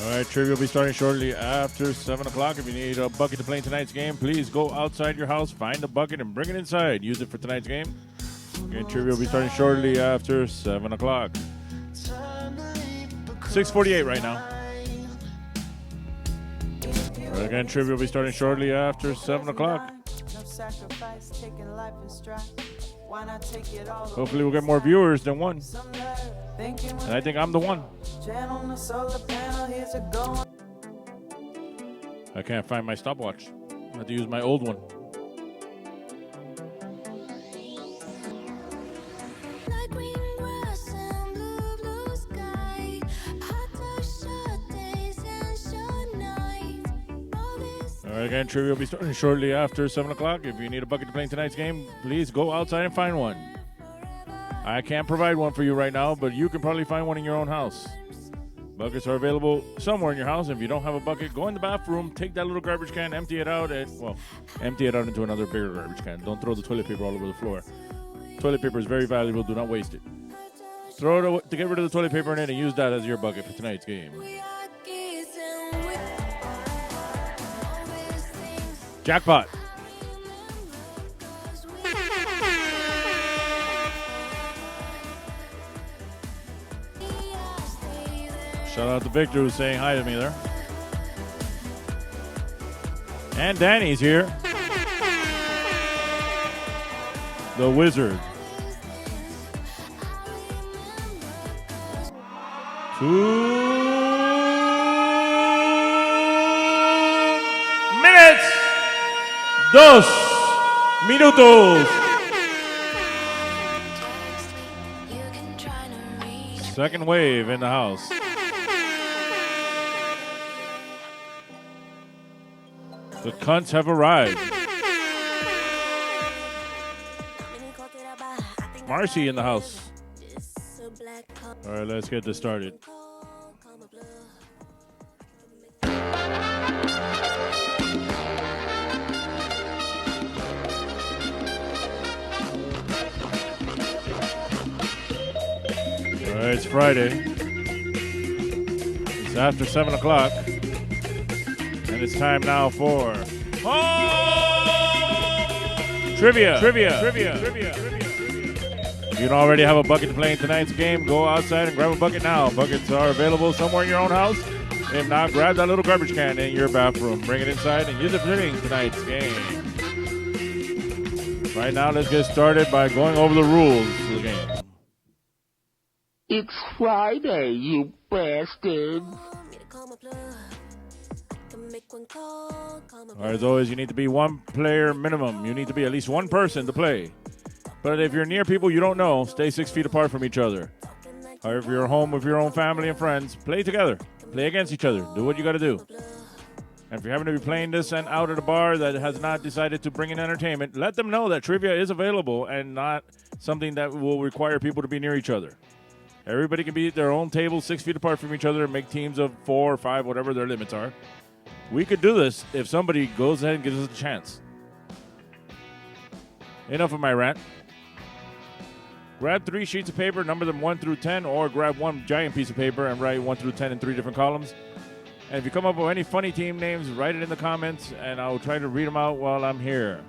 All right, trivia will be starting shortly after 7 o'clock. If you need a bucket to play in tonight's game, please go outside your house, find a bucket, and bring it inside. Use it for tonight's game. Again, trivia will be starting shortly after 7 o'clock. 6:48 right now. All right, again, trivia will be starting shortly after 7 o'clock. Hopefully we'll get more viewers than one. And I think I'm the one. I can't find my stopwatch. I have to use my old one. All right, again, trivia will be starting shortly after 7 o'clock. If you need a bucket to play in tonight's game, please go outside and find one. I can't provide one for you right now, but you can probably find one in your own house. Buckets are available somewhere in your house. If you don't have a bucket, go in the bathroom, take that little garbage can, empty it out, empty it out into another bigger garbage can. Don't throw the toilet paper all over the floor. Toilet paper is very valuable. Do not waste it. Throw it away, to get rid of the toilet paper in it and use that as your bucket for tonight's game. Jackpot. Shout out to Victor who's saying hi to me there. And Danny's here. The Wizard. 2 minutes. 2 minutos. Second wave in the house. The cunts have arrived. Marcy in the house. All right, let's get this started. All right, it's Friday. It's after 7 o'clock. And it's time now for Trivia. If you don't already have a bucket to play in tonight's game, go outside and grab a bucket now. Buckets are available somewhere in your own house. If not, grab that little garbage can in your bathroom. Bring it inside and use it for tonight's game. Right now, let's get started by going over the rules of the game. It's Friday, you bastards. All right, as always, you need to be one player minimum. You need to be at least one person to play. But if you're near people you don't know, stay 6 feet apart from each other. Or if you're home with your own family and friends, play together. Play against each other. Do what you got to do. And if you're having to be playing this and out at a bar that has not decided to bring in entertainment, let them know that trivia is available and not something that will require people to be near each other. Everybody can be at their own table 6 feet apart from each other and make teams of 4 or 5, whatever their limits are. We could do this if somebody goes ahead and gives us a chance. Enough of my rant. Grab 3 sheets of paper, number them 1 through 10, or grab one giant piece of paper and write 1 through 10 in 3 different columns. And if you come up with any funny team names, write it in the comments, and I'll try to read them out while I'm here.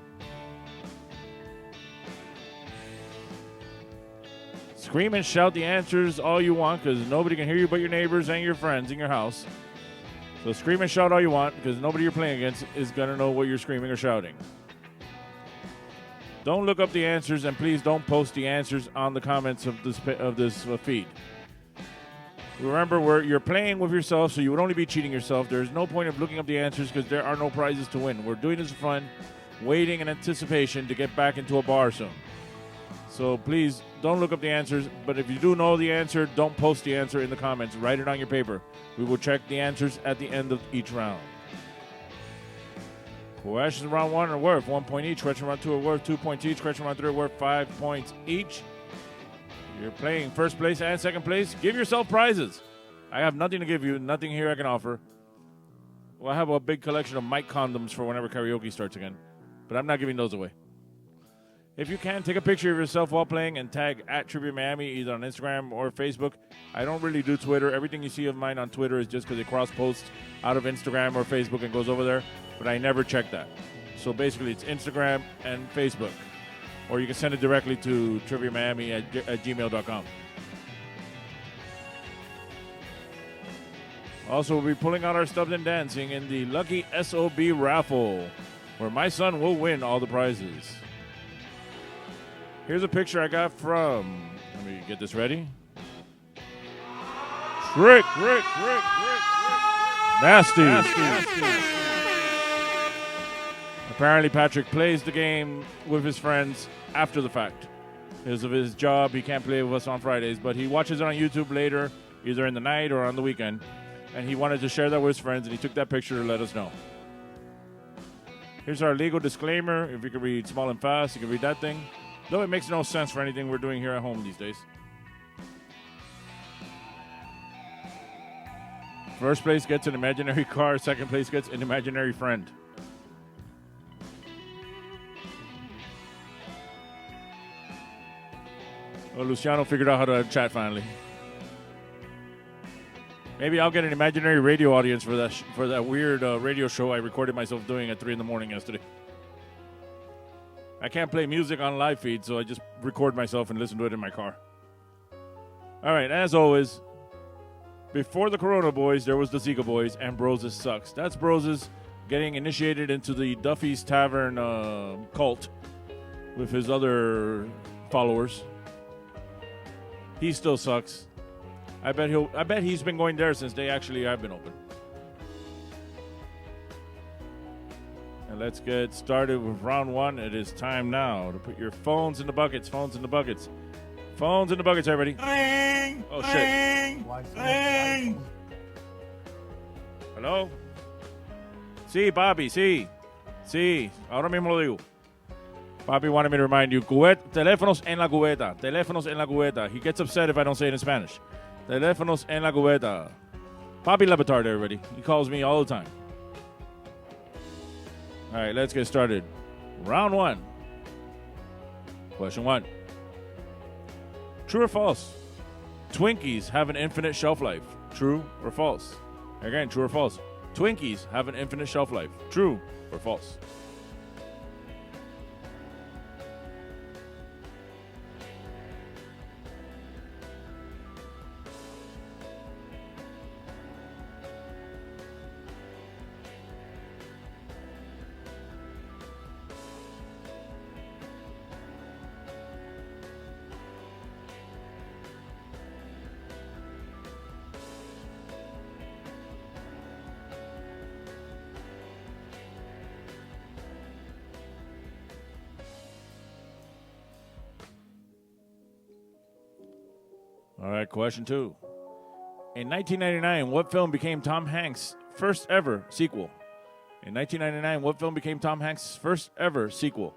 Scream and shout the answers all you want, because nobody can hear you but your neighbors and your friends in your house. So scream and shout all you want, because nobody you're playing against is going to know what you're screaming or shouting. Don't look up the answers, and please don't post the answers on the comments of this feed. Remember, you're playing with yourself, so you would only be cheating yourself. There's no point of looking up the answers because there are no prizes to win. We're doing this for fun, waiting in anticipation to get back into a bar soon. So please don't look up the answers, but if you do know the answer, don't post the answer in the comments. Write it on your paper. We will check the answers at the end of each round. Questions round 1 are worth 1 point each. Questions round 2 are worth 2 points each. Questions round 3 are worth 5 points each. You're playing first place and second place. Give yourself prizes. I have nothing to give you, nothing here I can offer. Well, I have a big collection of mic condoms for whenever karaoke starts again, but I'm not giving those away. If you can, take a picture of yourself while playing and tag at Trivia Miami either on Instagram or Facebook. I don't really do Twitter. Everything you see of mine on Twitter is just because it cross-posts out of Instagram or Facebook and goes over there, but I never check that. So basically, it's Instagram and Facebook. Or you can send it directly to triviamiami at gmail.com. Also, we'll be pulling out our stubs and dancing in the Lucky SOB raffle, where my son will win all the prizes. Here's a picture I got from, let me get this ready. Rick. Nasty. Apparently, Patrick plays the game with his friends after the fact. Because of his job, he can't play with us on Fridays, but he watches it on YouTube later, either in the night or on the weekend. And he wanted to share that with his friends, and he took that picture to let us know. Here's our legal disclaimer. If you can read small and fast, you can read that thing. Though it makes no sense for anything we're doing here at home these days. First place gets an imaginary car. Second place gets an imaginary friend. Well, Luciano figured out how to chat finally. Maybe I'll get an imaginary radio audience for that weird radio show I recorded myself doing at 3 a.m. yesterday. I can't play music on live feed, so I just record myself and listen to it in my car. All right, as always, before the Corona Boys, there was the Zika Boys and Broses Sucks. That's Broses getting initiated into the Duffy's Tavern cult with his other followers. He still sucks. I bet he's been going there since they actually have been open. And let's get started with round one. It is time now to put your phones in the buckets. Phones in the buckets. Phones in the buckets, everybody. Ring, oh, shit. Ring. Hello? Sí, Bobby, sí. Sí, ahora mismo lo digo. Bobby wanted me to remind you. Teléfonos en la cubeta. Teléfonos en la cubeta. He gets upset if I don't say it in Spanish. Teléfonos en la cubeta. Bobby Lebitard, everybody. He calls me all the time. All right, let's get started. Round one. Question one. True or false? Twinkies have an infinite shelf life. True or false? Again, true or false? Twinkies have an infinite shelf life. True or false? All right, question two. In 1999, what film became Tom Hanks' first ever sequel? In 1999, what film became Tom Hanks' first ever sequel?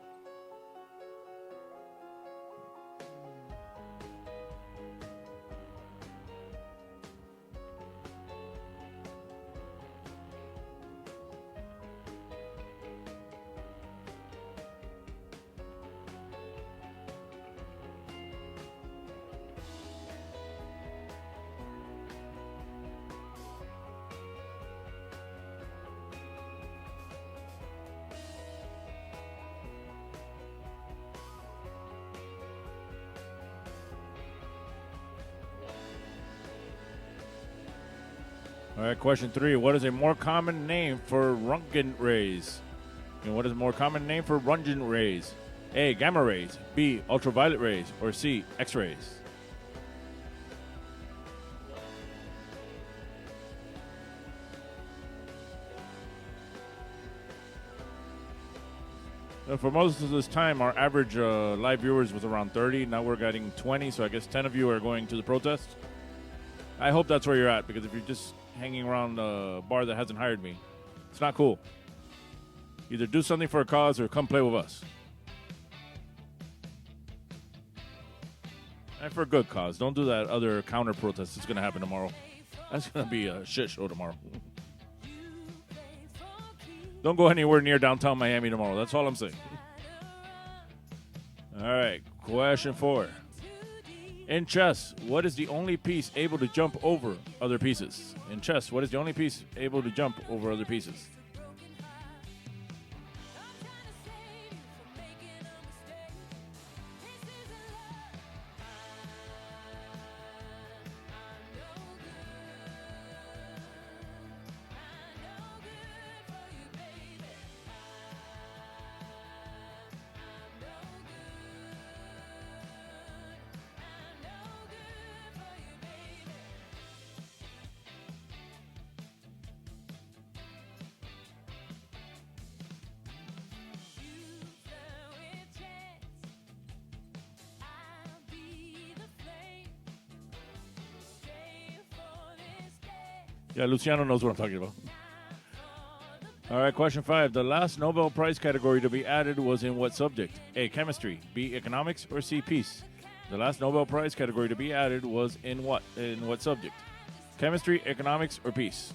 All right, question three. What is a more common name for Röntgen rays? And what is a more common name for Röntgen rays? A, gamma rays. B, ultraviolet rays. Or C, X-rays. For most of this time, our average live viewers was around 30. Now we're getting 20, so I guess 10 of you are going to the protest. I hope that's where you're at, because if you're just hanging around a bar that hasn't hired me, it's not cool. Either do something for a cause or come play with us. And for a good cause. Don't do that other counter protest that's going to happen tomorrow. That's going to be a shit show tomorrow. Don't go anywhere near downtown Miami tomorrow. That's all I'm saying. All right, question 4. In chess, what is the only piece able to jump over other pieces? In chess, what is the only piece able to jump over other pieces? Yeah, Luciano knows what I'm talking about. All right, question 5. The last Nobel Prize category to be added was in what subject? A, chemistry, B, economics, or C, peace? The last Nobel Prize category to be added was in what? In what subject? Chemistry, economics, or peace?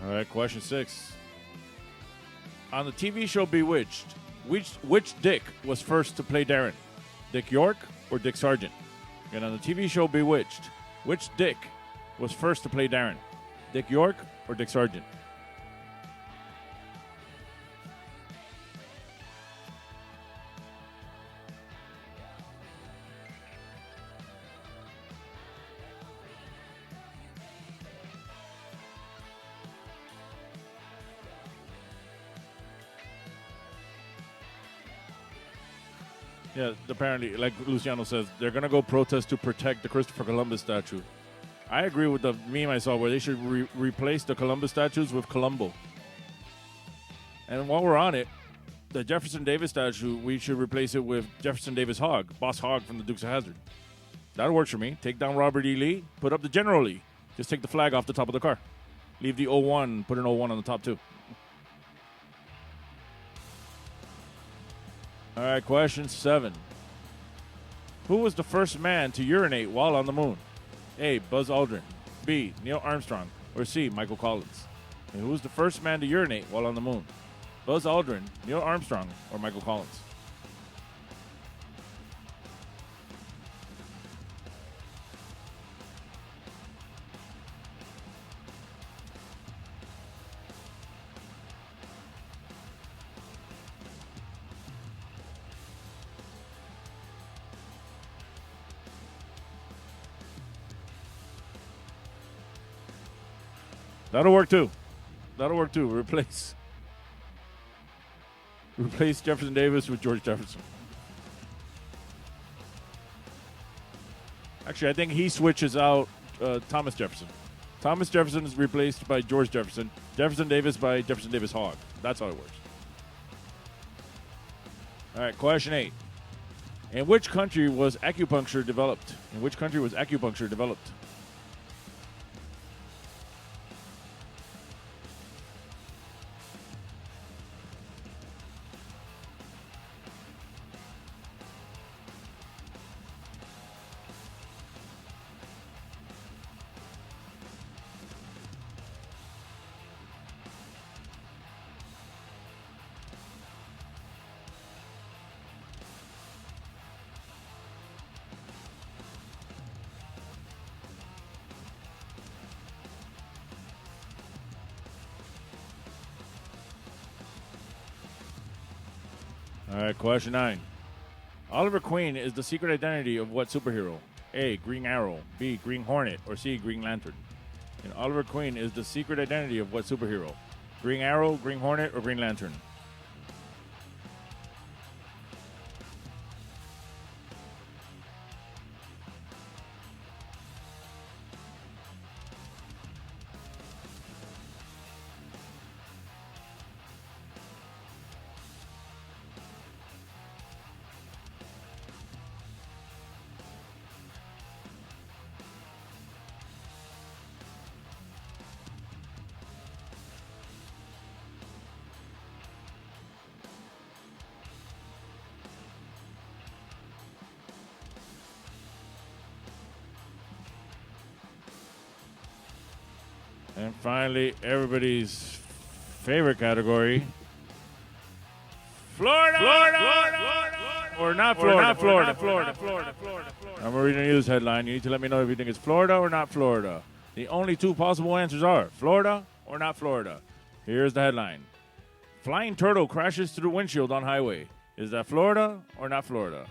All right, question 6. On the TV show Bewitched, which Dick was first to play Darren? Dick York or Dick Sargent? And on the TV show Bewitched, which Dick was first to play Darren? Dick York or Dick Sargent? Yeah, apparently, like Luciano says, they're going to go protest to protect the Christopher Columbus statue. I agree with the meme I saw where they should replace the Columbus statues with Columbo. And while we're on it, the Jefferson Davis statue, we should replace it with Jefferson Davis Hogg, Boss Hogg from the Dukes of Hazzard. That works for me. Take down Robert E. Lee, put up the General Lee. Just take the flag off the top of the car. Leave the 01, put an 01 on the top too. All right, question 7. Who was the first man to urinate while on the moon? A, Buzz Aldrin, B, Neil Armstrong, or C, Michael Collins? And who was the first man to urinate while on the moon? Buzz Aldrin, Neil Armstrong, or Michael Collins? That'll work too. Replace Jefferson Davis with George Jefferson. Actually, I think he switches out Thomas Jefferson. Thomas Jefferson is replaced by George Jefferson. Jefferson Davis by Jefferson Davis Hogg. That's how it works. All right, question 8. In which country was acupuncture developed? All right, question 9. Oliver Queen is the secret identity of what superhero? A, Green Arrow, B, Green Hornet, or C, Green Lantern? And Oliver Queen is the secret identity of what superhero? Green Arrow, Green Hornet, or Green Lantern? And finally, everybody's favorite category. Florida! Or not Florida. I'm reading a news headline. You need to let me know if you think it's Florida or not Florida. The only two possible answers are Florida or not Florida. Here's the headline. Flying turtle crashes through windshield on highway. Is that Florida or not Florida?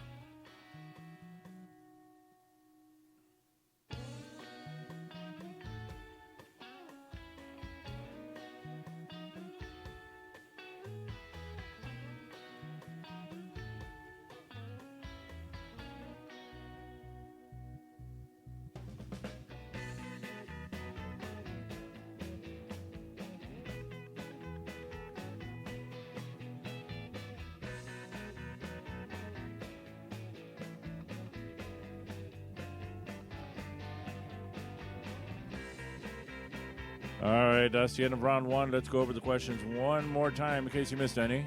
All right, that's the end of round one. Let's go over the questions one more time in case you missed any.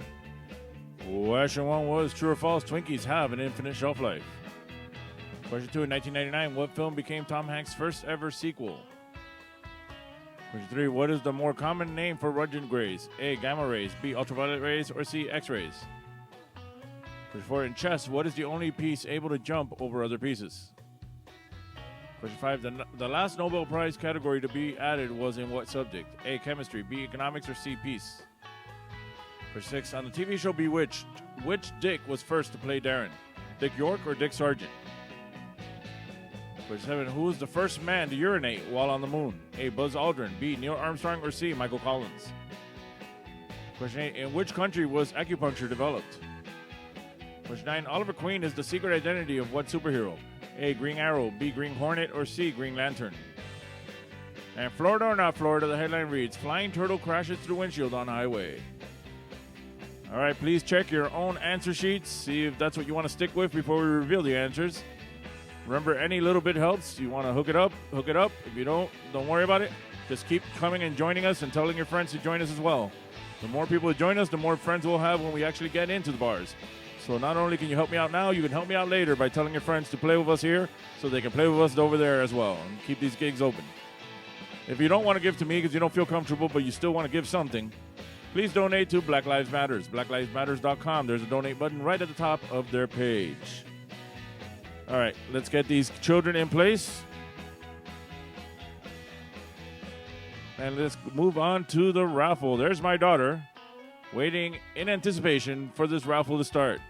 Question one was true or false, Twinkies have an infinite shelf life. Question two, in 1999, what film became Tom Hanks' first ever sequel? Question three, what is the more common name for Roentgen rays? A, gamma rays, B, ultraviolet rays, or C, X-rays? Question four, in chess, what is the only piece able to jump over other pieces? Question five, the last Nobel Prize category to be added was in what subject? A, chemistry, B, economics, or C, peace? Question six, on the TV show Bewitched, which Dick was first to play Darren? Dick York or Dick Sargent? Question seven, who was the first man to urinate while on the moon? A, Buzz Aldrin, B, Neil Armstrong, or C, Michael Collins? Question eight, in which country was acupuncture developed? Question nine, Oliver Queen is the secret identity of what superhero? A, Green Arrow, B, Green Hornet, or C, Green Lantern? And Florida or not Florida, the headline reads, Flying Turtle crashes through windshield on highway. All right, please check your own answer sheets. See if that's what you want to stick with before we reveal the answers. Remember, any little bit helps. You want to hook it up, hook it up. If you don't worry about it. Just keep coming and joining us and telling your friends to join us as well. The more people that join us, the more friends we'll have when we actually get into the bars. So not only can you help me out now, you can help me out later by telling your friends to play with us here so they can play with us over there as well and keep these gigs open. If you don't want to give to me because you don't feel comfortable but you still want to give something, please donate to Black Lives Matters, blacklivesmatters.com. There's a donate button right at the top of their page. All right, let's get these children in place. And let's move on to the raffle. There's my daughter waiting in anticipation for this raffle to start.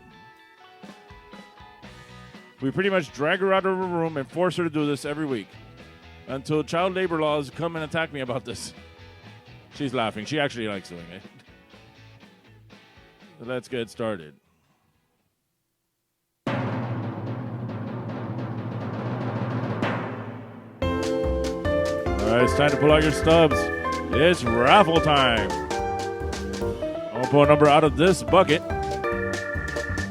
We pretty much drag her out of her room and force her to do this every week until child labor laws come and attack me about this. She's laughing. She actually likes doing it. So let's get started. All right, it's time to pull out your stubs. It's raffle time. I'll pull a number out of this bucket.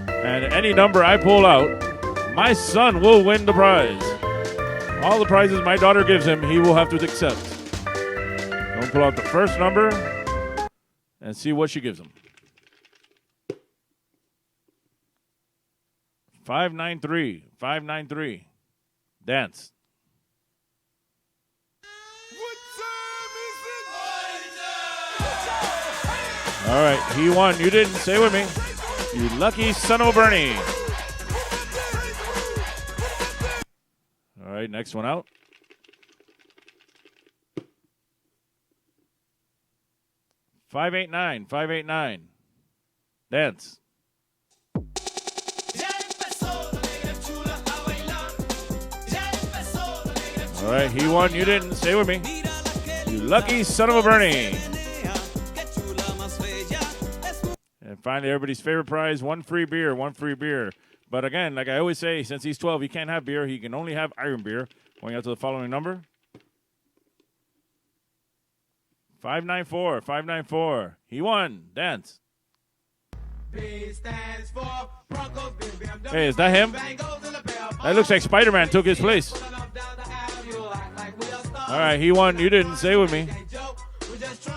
And any number I pull out, my son will win the prize. All the prizes my daughter gives him, he will have to accept. I'll pull out the first number and see what she gives him. 593. 593. Dance. All right, he won. You didn't. Stay with me. You lucky son of a Bernie. All right, next one out. 589. 589. Dance. All right, he won. You didn't. Stay with me. You lucky son of a Bernie. And finally, everybody's favorite prize, one free beer, one free beer. But again, like I always say, since he's 12, he can't have beer. He can only have iron beer. Going out to the following number. 594, 594. He won. Dance. Hey, is that him? That looks like Spider-Man took his place. All right, he won. You didn't. Stay with me.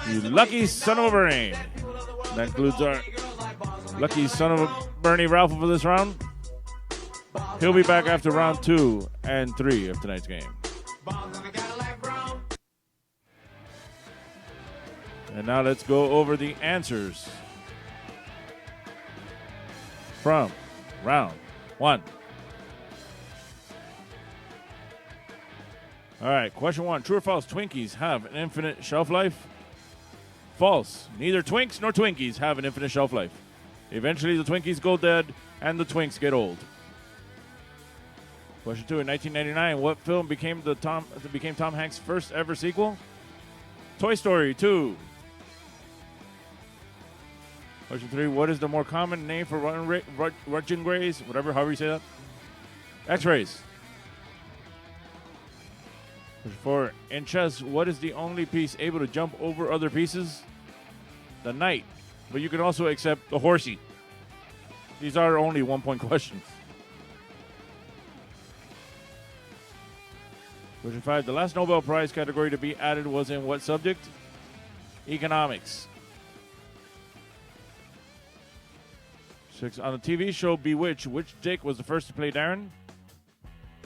You lucky son of a Bernie. That includes our lucky son of a Bernie raffle for this round. He'll be back after round 2 and 3 of tonight's game. And now let's go over the answers from round 1. All right, question 1. True or false, Twinkies have an infinite shelf life? False. Neither Twinks nor Twinkies have an infinite shelf life. Eventually, the Twinkies go dead and the Twinks get old. Question 2. In 1999, what film became Tom Hanks' first ever sequel? Toy Story 2. Question 3. What is the more common name for Röntgen rays? However you say that. X-rays. Question 4. In chess, what is the only piece able to jump over other pieces? The knight. But you can also accept the horsey. These are only 1-point questions. Question 5. The last Nobel Prize category to be added was in what subject? Economics. 6. On the TV show Bewitched, which Dick was the first to play Darren?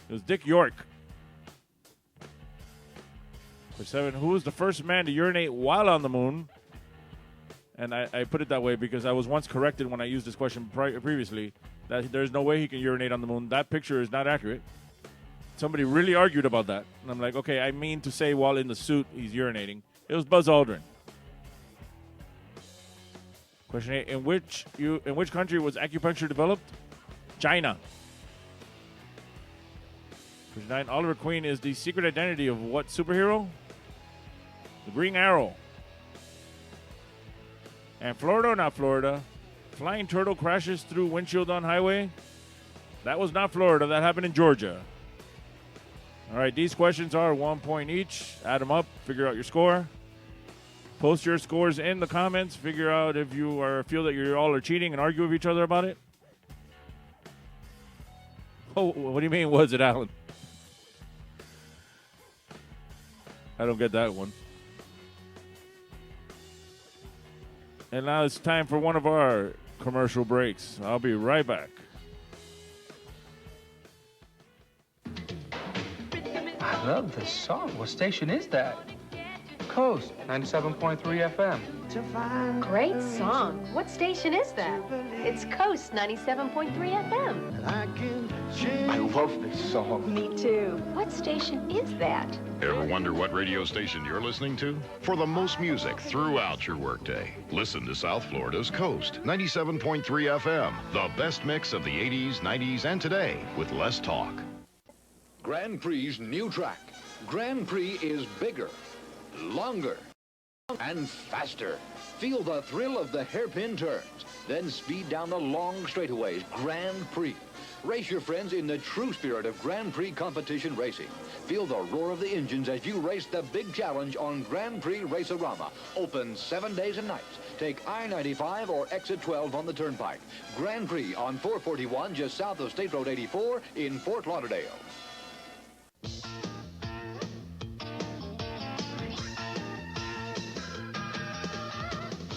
It was Dick York. Question 7. Who was the first man to urinate while on the moon? And I put it that way because I was once corrected when I used this question previously that there's no way he can urinate on the moon. That picture is not accurate. Somebody really argued about that. And I'm like, okay, I mean to say while in the suit he's urinating. It was Buzz Aldrin. Question 8. In which country was acupuncture developed? China. Question 9. Oliver Queen is the secret identity of what superhero? The Green Arrow. And Florida or not Florida? Flying turtle crashes through windshield on highway? That was not Florida. That happened in Georgia. All right, these questions are 1 point each. Add them up. Figure out your score. Post your scores in the comments. Figure out if you feel that you all are cheating and argue with each other about it. Oh, what do you mean, was it, Alan? I don't get that one. And now it's time for one of our commercial breaks. I'll be right back. I love this song. What station is that? Coast 97.3 FM. Great song. What station is that? It's Coast 97.3 FM. I love this song. Me too. What station is that? Ever wonder what radio station you're listening to? For the most music throughout your workday, listen to South Florida's Coast 97.3 FM. The best mix of the 80s, 90s, and today with less talk. Grand Prix's new track. Grand Prix is bigger, longer, and faster. Feel the thrill of the hairpin turns, then speed down the long straightaways. Grand Prix. Race your friends in the true spirit of Grand Prix competition racing. Feel the roar of the engines as you race the big challenge on Grand Prix Race-A-Rama. Open 7 days and nights. Take I-95 or Exit 12 on the Turnpike. Grand Prix on 441 just south of State Road 84 in Fort Lauderdale.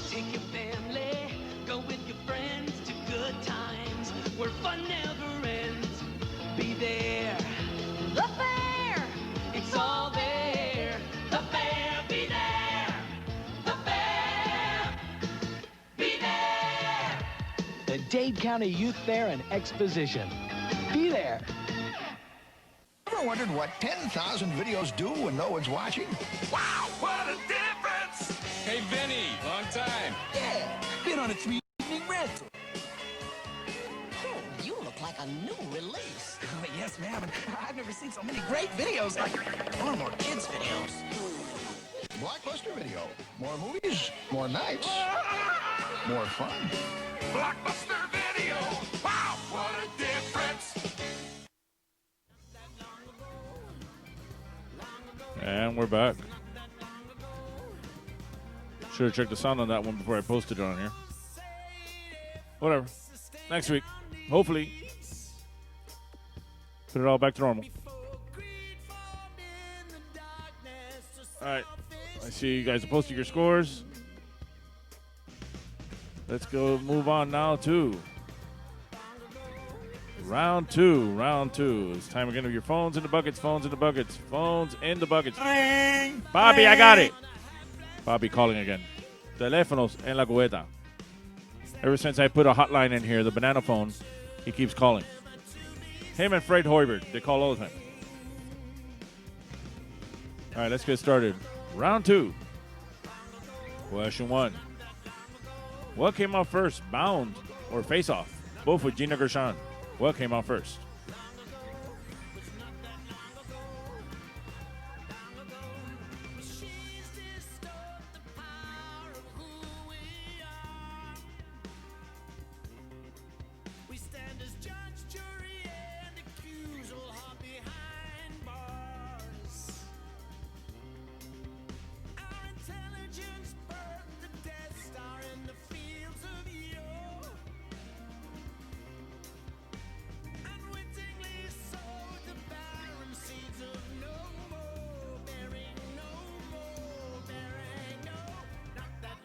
Take your family, go with your friends to good times where fun never ends. Be there. The fair, it's all there. The fair, be there. The fair, be there. The Dade County Youth Fair and Exposition. Be there. Ever wondered what 10,000 videos do when no one's watching? Wow, what a difference! Hey, Vinny, long time. Yeah, been on a 3-evening rental. Oh, you look like a new release. Yes, ma'am. I've never seen so many great videos. Or more kids' videos. Blockbuster Video. More movies, more nights, more fun. Blockbuster Video. Wow, what a difference! And we're back. Should have checked the sound on that one before I posted it on here. Whatever. Next week, hopefully, put it all back to normal. All right. I see you guys are posting your scores. Let's go move on now to round two. It's time again of your phones in the buckets, phones in the buckets, phones in the buckets. Ding! Bobby, I got it. Bobby calling again. Teléfonos en la cubeta. Ever since I put a hotline in here, the banana phone, he keeps calling. Him and Fred Hoiberg, they call all the time. All right, let's get started. Round 2. Question 1. What came out first, Bound or Face Off? Both with Gina Gershon. What came out first?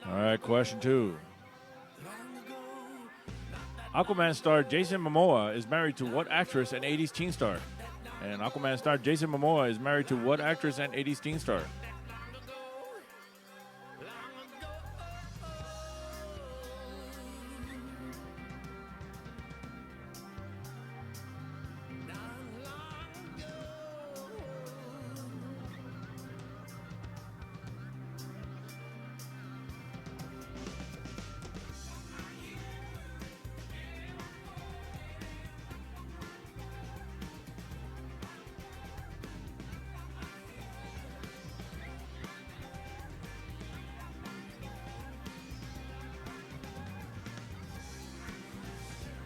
All right, question 2. Aquaman star Jason Momoa is married to what actress and 80s teen star? And Aquaman star Jason Momoa is married to what actress and 80s teen star?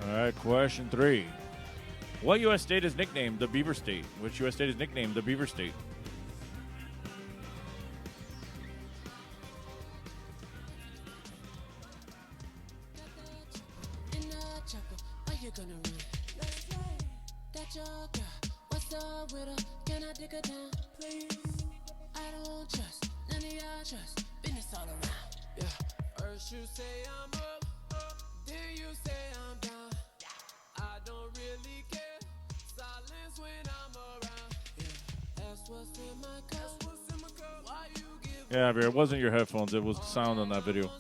All right, question 3. What U.S. state is nicknamed the Beaver State? Which U.S. state is nicknamed the Beaver State? First you say I'm up, then you say I'm down. I don't really care. Silence when I'm around. Yeah, that's what's in my cup. Why you give Yeah, Javier, it wasn't your headphones. It was the sound on that video.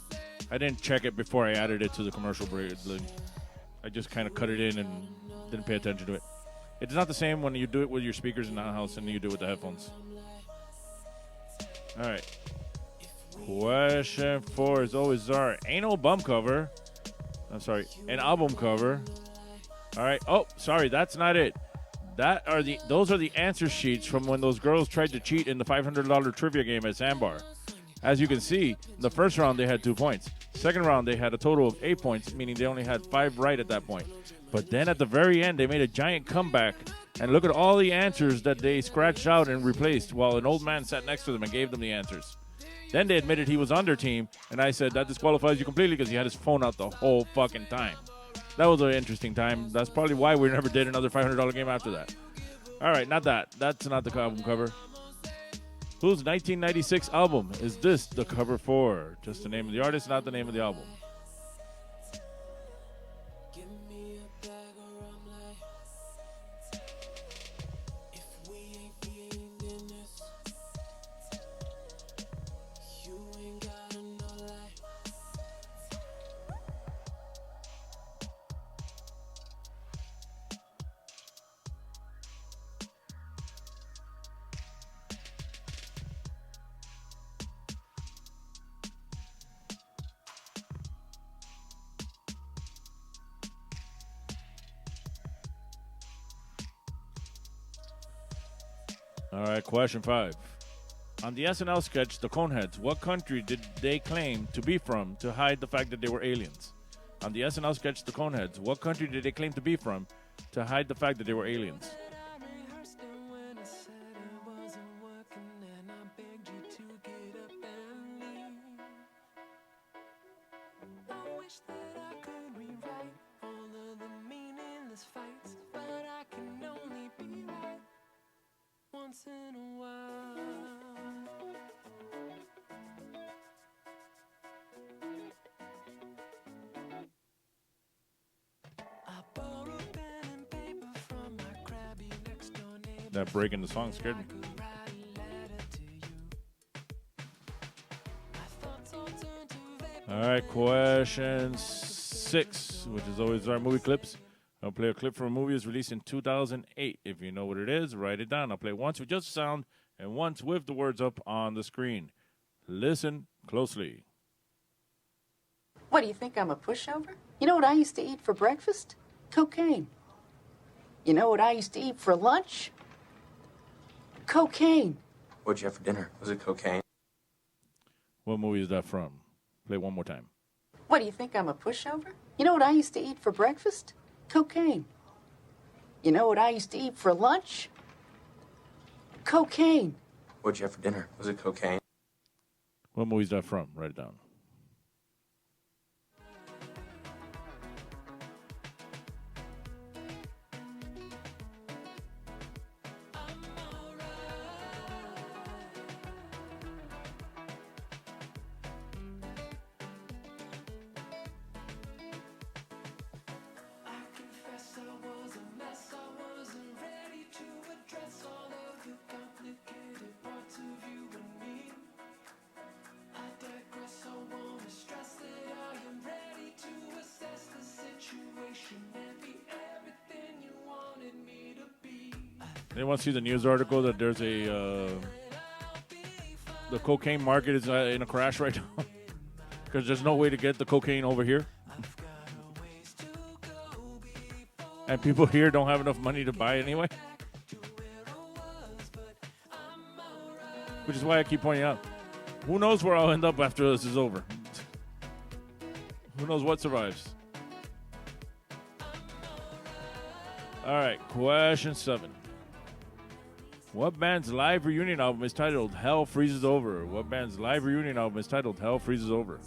I didn't check it before I added it to the commercial break. I just kind of cut it in and didn't pay attention to it. It's not the same when you do it with your speakers in the house and you do it with the headphones. All right. Question 4 is always our anal bum cover. I'm sorry, an album cover. All right. Oh, sorry, that's not it. Those are the answer sheets from when those girls tried to cheat in the $500 trivia game at Sandbar. As you can see, in the first round they had 2 points. Second round they had a total of 8 points, meaning they only had 5 right at that point. But then at the very end they made a giant comeback, and look at all the answers that they scratched out and replaced while an old man sat next to them and gave them the answers. Then they admitted he was on their team, and I said that disqualifies you completely because he had his phone out the whole fucking time. That was an interesting time. That's probably why we never did another $500 game after that. All right, not that. That's not the album cover. Whose 1996 album is this the cover for? Just the name of the artist, not the name of the album. All right, question 5. On the SNL sketch, The Coneheads, what country did they claim to be from to hide the fact that they were aliens? On the SNL sketch, The Coneheads, what country did they claim to be from to hide the fact that they were aliens? Once in a while, I borrow pen and paper from my crabby next door neighbor. That break in the song scared me. My thoughts all turn to All right, question 6, which is always our movie clips. I'll play a clip from a movie that was released in 2008. If you know what it is, write it down. I'll play once with just sound and once with the words up on the screen. Listen closely. What, do you think I'm a pushover? You know what I used to eat for breakfast? Cocaine. You know what I used to eat for lunch? Cocaine. What'd you have for dinner? Was it cocaine? What movie is that from? Play one more time. What, do you think I'm a pushover? You know what I used to eat for breakfast? Cocaine. You know what I used to eat for lunch? Cocaine. What'd you have for dinner? Was it cocaine? What movie is that from? Write it down. Anyone see the news article that there's the cocaine market is in a crash right now because there's no way to get the cocaine over here, and people here don't have enough money to buy it anyway. Which is why I keep pointing out, who knows where I'll end up after this is over? Who knows what survives? All right, question 7. What band's live reunion album is titled Hell Freezes Over? What band's live reunion album is titled Hell Freezes Over?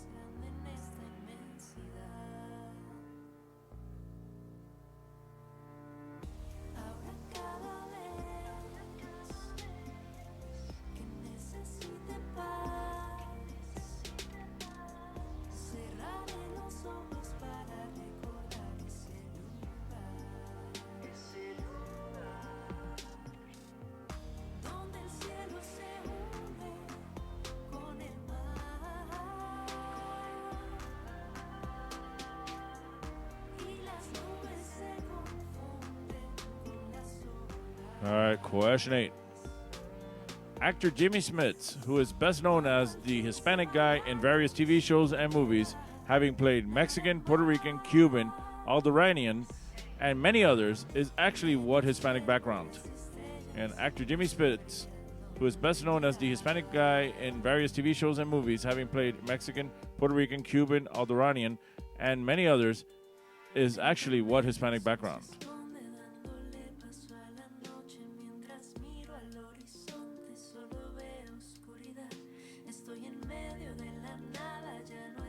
All right, question 8. Actor Jimmy Smits, who is best known as the Hispanic guy in various TV shows and movies, having played Mexican, Puerto Rican, Cuban, Alderaanian, and many others, is actually what Hispanic background? And actor Jimmy Smits, who is best known as the Hispanic guy in various TV shows and movies, having played Mexican, Puerto Rican, Cuban, Alderaanian, and many others, is actually what Hispanic background?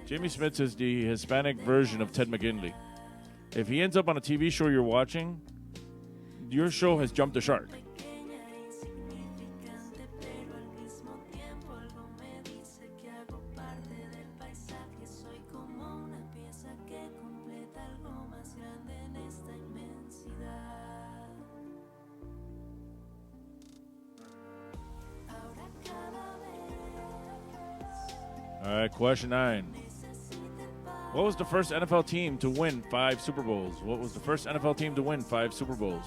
Jimmy Smits is the Hispanic version of Ted McGinley. If he ends up on a TV show you're watching, your show has jumped the shark. All right, question 9. What was the first NFL team to win 5 Super Bowls? What was the first NFL team to win 5 Super Bowls?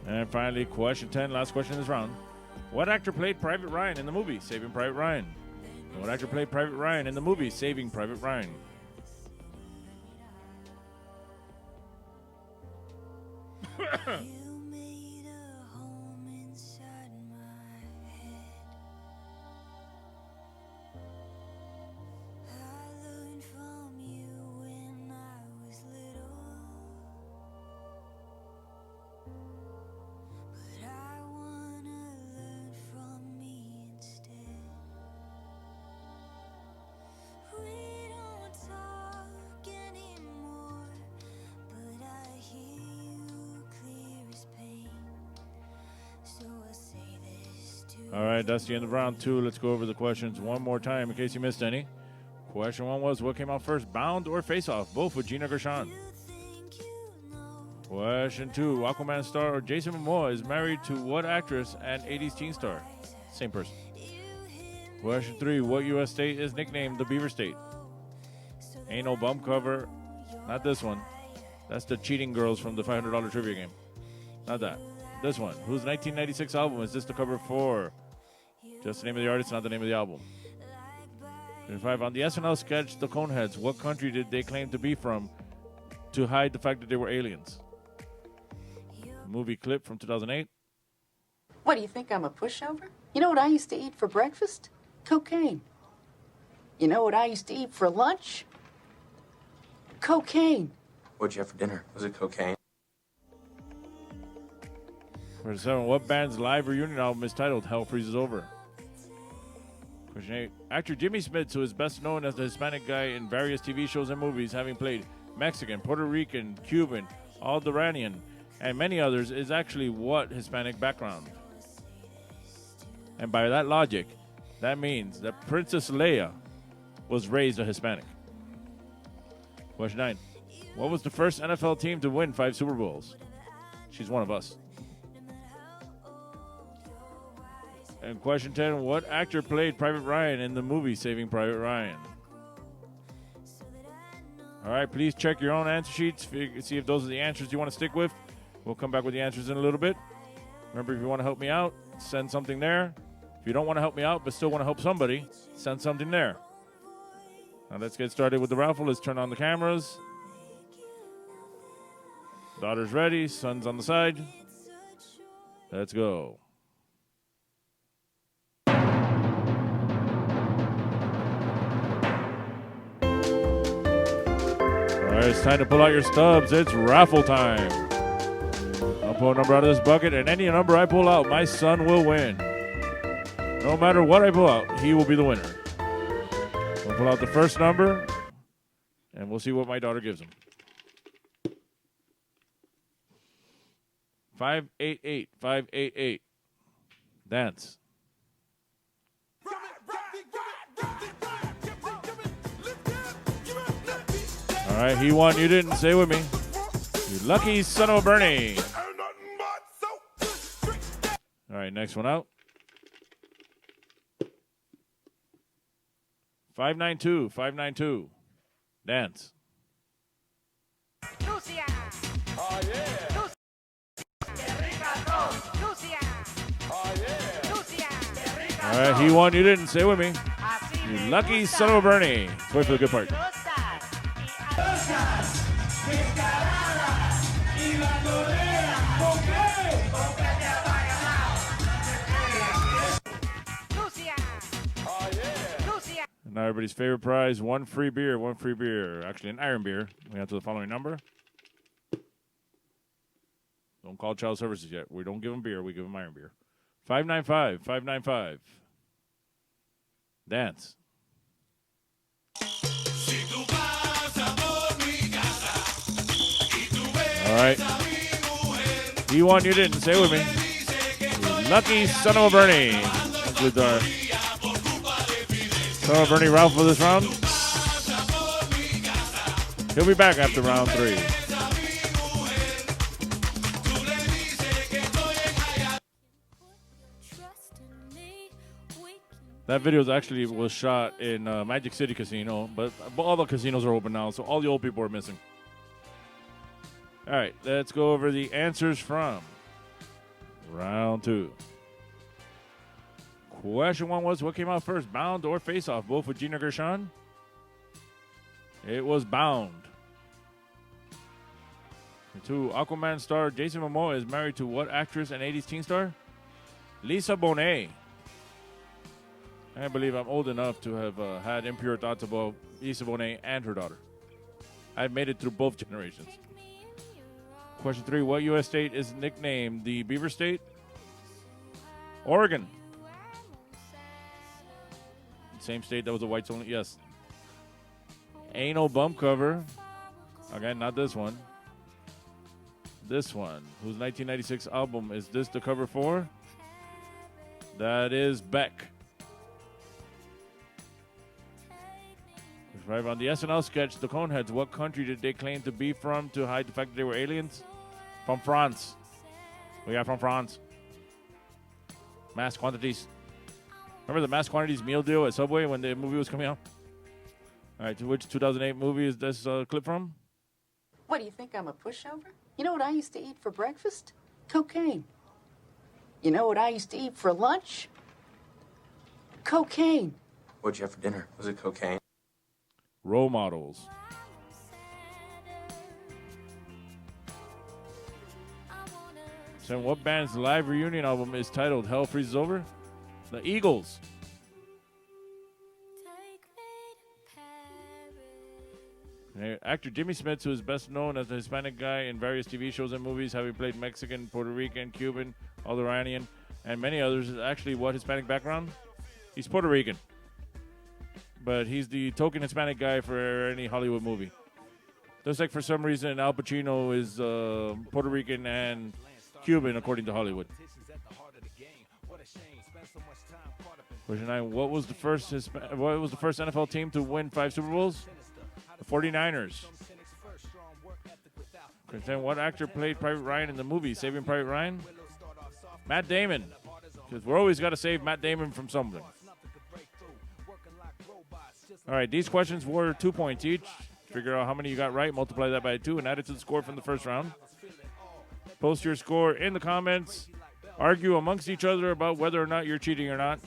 And finally, question 10, last question in this round. What actor played Private Ryan in the movie Saving Private Ryan? What actor played Private Ryan in the movie Saving Private Ryan? All right, that's the end of round 2. Let's go over the questions one more time in case you missed any. Question 1 was, what came out first, Bound or Face Off? Both with Gina Gershon. Question 2, Aquaman star Jason Momoa is married to what actress and 80s teen star? Same person. Question 3, what U.S. state is nicknamed the Beaver State? Ain't no bum cover. Not this one. That's the cheating girls from the $500 trivia game. Not that. This one. Whose 1996 album is this the cover for? Just the name of the artist, not the name of the album. 5. On the SNL sketch, The Coneheads, what country did they claim to be from to hide the fact that they were aliens? Movie clip from 2008. What, do you think I'm a pushover? You know what I used to eat for breakfast? Cocaine. You know what I used to eat for lunch? Cocaine. What'd you have for dinner? Was it cocaine? Question 7, what band's live reunion album is titled Hell Freezes Over? Question 8, actor Jimmy Smits, who is best known as the Hispanic guy in various TV shows and movies, having played Mexican, Puerto Rican, Cuban, Alderaanian, and many others, is actually what Hispanic background? And by that logic, that means that Princess Leia was raised a Hispanic. Question 9, what was the first NFL team to win 5 Super Bowls? She's one of us. And question 10, what actor played Private Ryan in the movie Saving Private Ryan? All right, please check your own answer sheets. See if those are the answers you want to stick with. We'll come back with the answers in a little bit. Remember, if you want to help me out, send something there. If you don't want to help me out but still want to help somebody, send something there. Now let's get started with the raffle. Let's turn on the cameras. Daughter's ready. Son's on the side. Let's go. All right, it's time to pull out your stubs. It's raffle time. I'll pull a number out of this bucket, and any number I pull out, my son will win. No matter what I pull out, he will be the winner. We'll pull out the first number, and we'll see what my daughter gives him. 588, 588. Dance. All right, he won. You didn't. Say with me. You lucky son of a Bernie. All right, next one out. 592, 592. Dance. Lucia. Oh, yeah. Lucia. Oh, yeah. Lucia. All right, he won. You didn't. Say with me. You lucky son of a Bernie. Wait for the good part. Now everybody's favorite prize, one free beer. Actually, an iron beer. We have to the following number. Don't call child services yet. We don't give them beer. We give them iron beer. 595, 595. Dance. All right. He won, you didn't. Say it with me. You lucky son of a Bernie. With our son of a Bernie Ralph for this round. He'll be back after round 3. That video actually was shot in Magic City Casino, but all the casinos are open now, so all the old people are missing. All right, let's go over the answers from round 2. Question 1 was, what came out first, Bound or Face Off? Both with Gina Gershon. It was Bound. 2, Aquaman star Jason Momoa is married to what actress and 80s teen star? Lisa Bonet. I believe I'm old enough to have had impure thoughts about Lisa Bonet and her daughter. I've made it through both generations. Question 3, what U.S. state is nicknamed the Beaver State? Oregon. Same state that was the whites only, yes. Ain't no bump cover. Okay, not this one. This one, whose 1996 album is this the cover for? That is Beck. Right on the SNL sketch, The Coneheads, what country did they claim to be from to hide the fact that they were aliens? From France. We got from France. Mass quantities. Remember the mass quantities meal deal at Subway when the movie was coming out? All right, to which 2008 movie is this clip from? What, do you think I'm a pushover? You know what I used to eat for breakfast? Cocaine. You know what I used to eat for lunch? Cocaine. What'd you have for dinner? Was it cocaine? Role models. So what band's live reunion album is titled Hell Freezes Over? The Eagles. Actor Jimmy Smits, who is best known as a Hispanic guy in various TV shows and movies, having played Mexican, Puerto Rican, Cuban, Alderaanian, and many others, is actually what Hispanic background? He's Puerto Rican. But he's the token Hispanic guy for any Hollywood movie. Looks like for some reason Al Pacino is Puerto Rican and Cuban, according to Hollywood. Question 9: What was the first NFL team to win 5 Super Bowls? The 49ers. Question 10: What actor played Private Ryan in the movie Saving Private Ryan? Matt Damon. Because we're always got to save Matt Damon from something. All right, these questions were 2 points each. Figure out how many you got right, multiply that by 2, and add it to the score from the first round. Post your score in the comments. Argue amongst each other about whether or not you're cheating or not.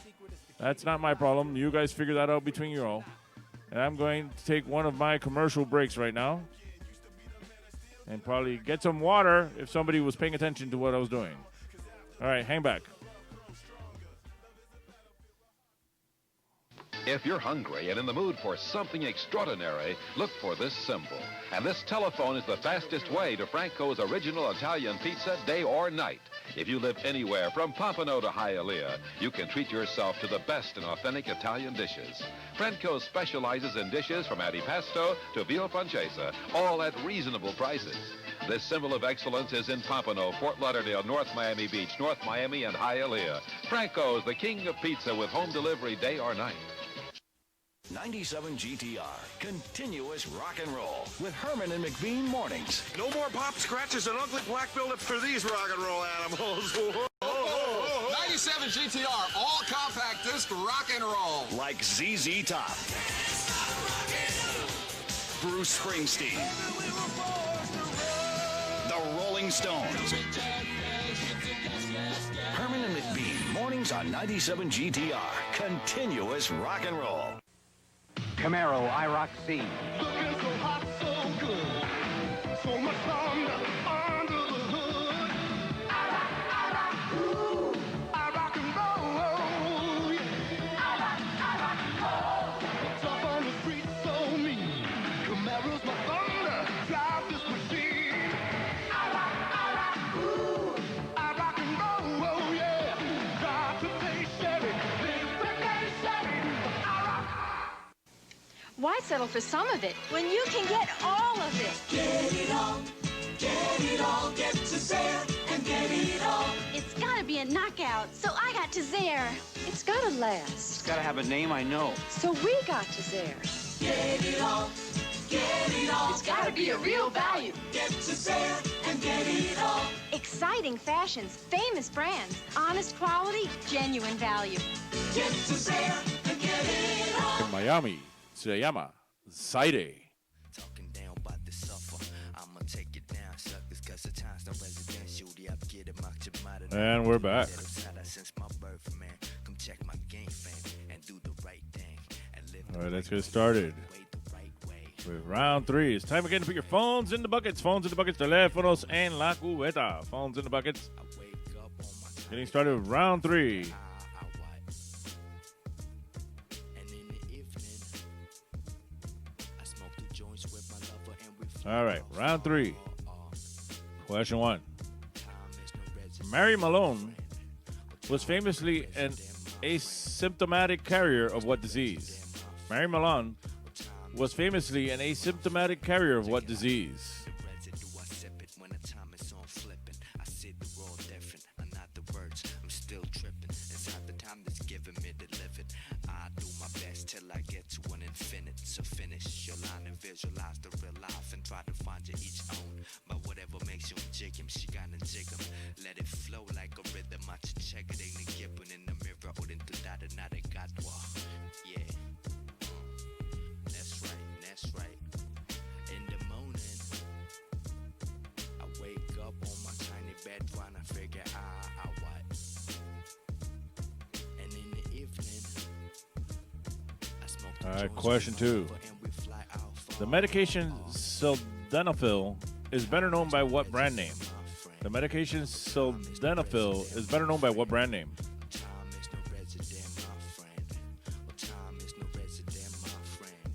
That's not my problem. You guys figure that out between you all. And I'm going to take one of my commercial breaks right now. And probably get some water if somebody was paying attention to what I was doing. All right, hang back. If you're hungry and in the mood for something extraordinary, look for this symbol. And this telephone is the fastest way to Franco's original Italian pizza, day or night. If you live anywhere from Pompano to Hialeah, you can treat yourself to the best in authentic Italian dishes. Franco specializes in dishes from antipasto to veal francesa, all at reasonable prices. This symbol of excellence is in Pompano, Fort Lauderdale, North Miami Beach, North Miami, and Hialeah. Franco's, the king of pizza with home delivery day or night. 97 GTR, continuous rock and roll with Herman and McBean mornings. No more pop scratches and ugly black buildup for these rock and roll animals. 97 GTR, all compact disc rock and roll. Like ZZ Top, Bruce Springsteen, the Rolling Stones. Herman and McBean mornings on 97 GTR, continuous rock and roll. Camaro IROC C. Looking so hot, so good. So much thunder under the hood. I rock, ooh. I rock and roll. I rock, roll. Tough on the street, so mean. Camaro's my thunder. Drive this machine. I rock, ooh. I rock and roll, yeah. Drive to pay Chevy. Live to pay Chevy. I rock. Why settle for some of it when you can get all of it? Get it all, get to Zare and get it all. It's gotta be a knockout, so I got to Zare. It's gotta last, It's got to have a name I know. so we got to Zare. Get it all, It's gotta be a real value. get to Zare and get it all. Exciting fashions, famous brands, honest quality, genuine value. Get to Zare and get it all. In Miami, se llama Zaire. And we're back. All right, let's get started with round 3. It's time again to put your phones in the buckets. Phones in the buckets, teléfonos en la cubeta. Phones in the buckets. Getting started with round 3. All right, round 3. Question 1. Mary Malone was famously an asymptomatic carrier of what disease? Mary Malone was famously an asymptomatic carrier of what disease? till I get to an infinite. So finish your line and visualize the real life and try to find your each own. But whatever makes you jig him, she gonna jig him. Let it flow like a rhythm. I should check it ain't a gibbon in the mirror. Or into that and not a gatwa. Yeah. That's right. In the morning, I wake up on my tiny bed trying to figure out what. And in the evening, I smoke the All right, joints question with my 2. lover and we fly out far. The medication sildenafil is better known by what brand name? The medication sildenafil is better known by what brand name? Time is no resident, my friend. Well, time is no resident, my friend.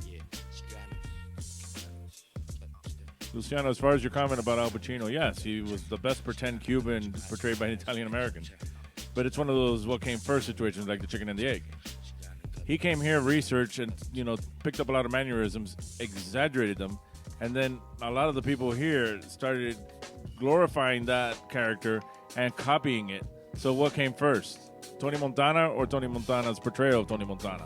Yeah, she got Luciano, as far as your comment about Al Pacino, yes, he was the best pretend Cuban portrayed by an Italian American. But it's one of those what came first situations, like the chicken and the egg. He came here, researched, and picked up a lot of mannerisms, exaggerated them, and then a lot of the people here started glorifying that character and copying it. So what came first, Tony Montana or Tony Montana's portrayal of Tony Montana?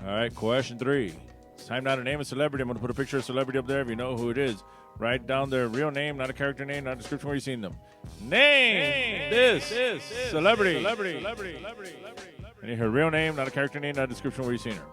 All right, question 3. It's time now to name a celebrity. I'm going to put a picture of a celebrity up there. If you know who it is, write down their real name, not a character name, not a description where you've seen them. Name this celebrity. I need her real name, not a character name, not a description where you've seen her.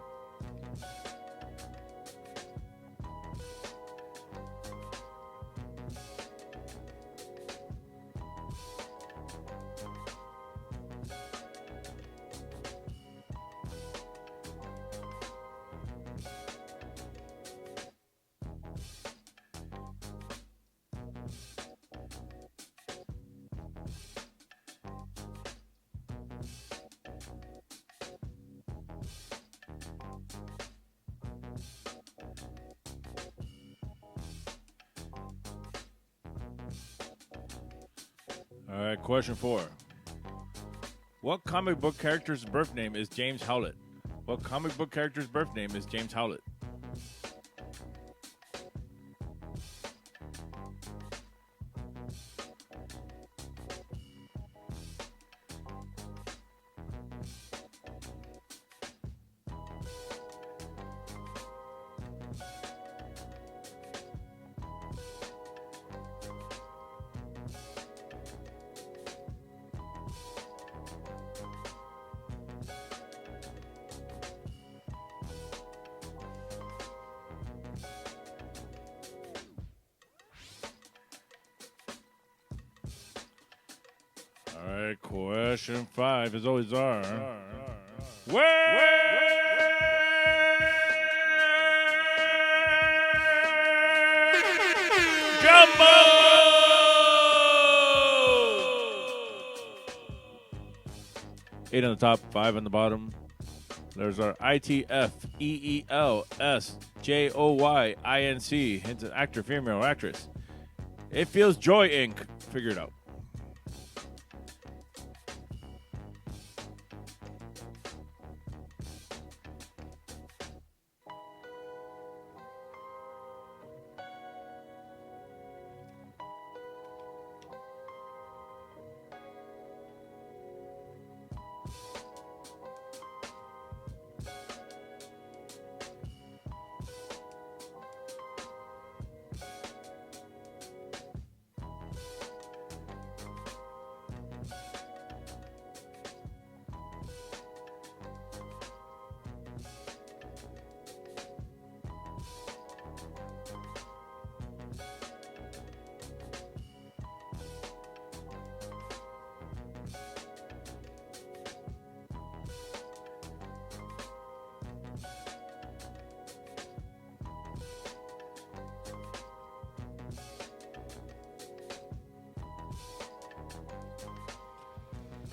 All right, question 4. What comic book character's birth name is James Howlett? What comic book character's birth name is James Howlett? All right, question 5 is always are. Jumbo! 8 on the top, 5 on the bottom. There's our ITFEELSJOYINC. Hint of actor, female, actress. It Feels Joy Inc. Figure it out.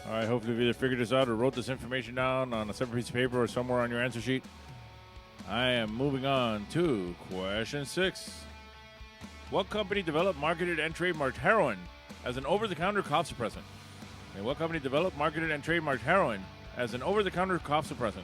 All right, hopefully you've either figured this out or wrote this information down on a separate piece of paper or somewhere on your answer sheet. I am moving on to question 6. What company developed, marketed, and trademarked heroin as an over-the-counter cough suppressant? Okay, what company developed, marketed, and trademarked heroin as an over-the-counter cough suppressant?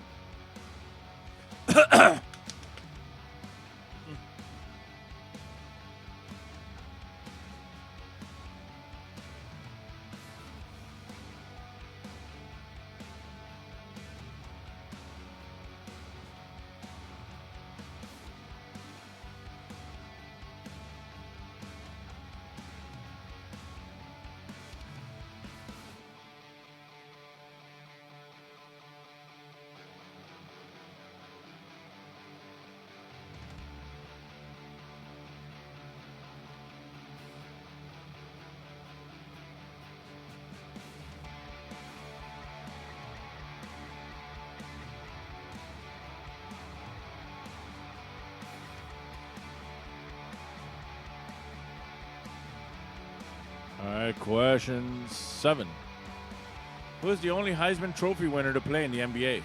right, question 7. Who is the only Heisman Trophy winner to play in the NBA?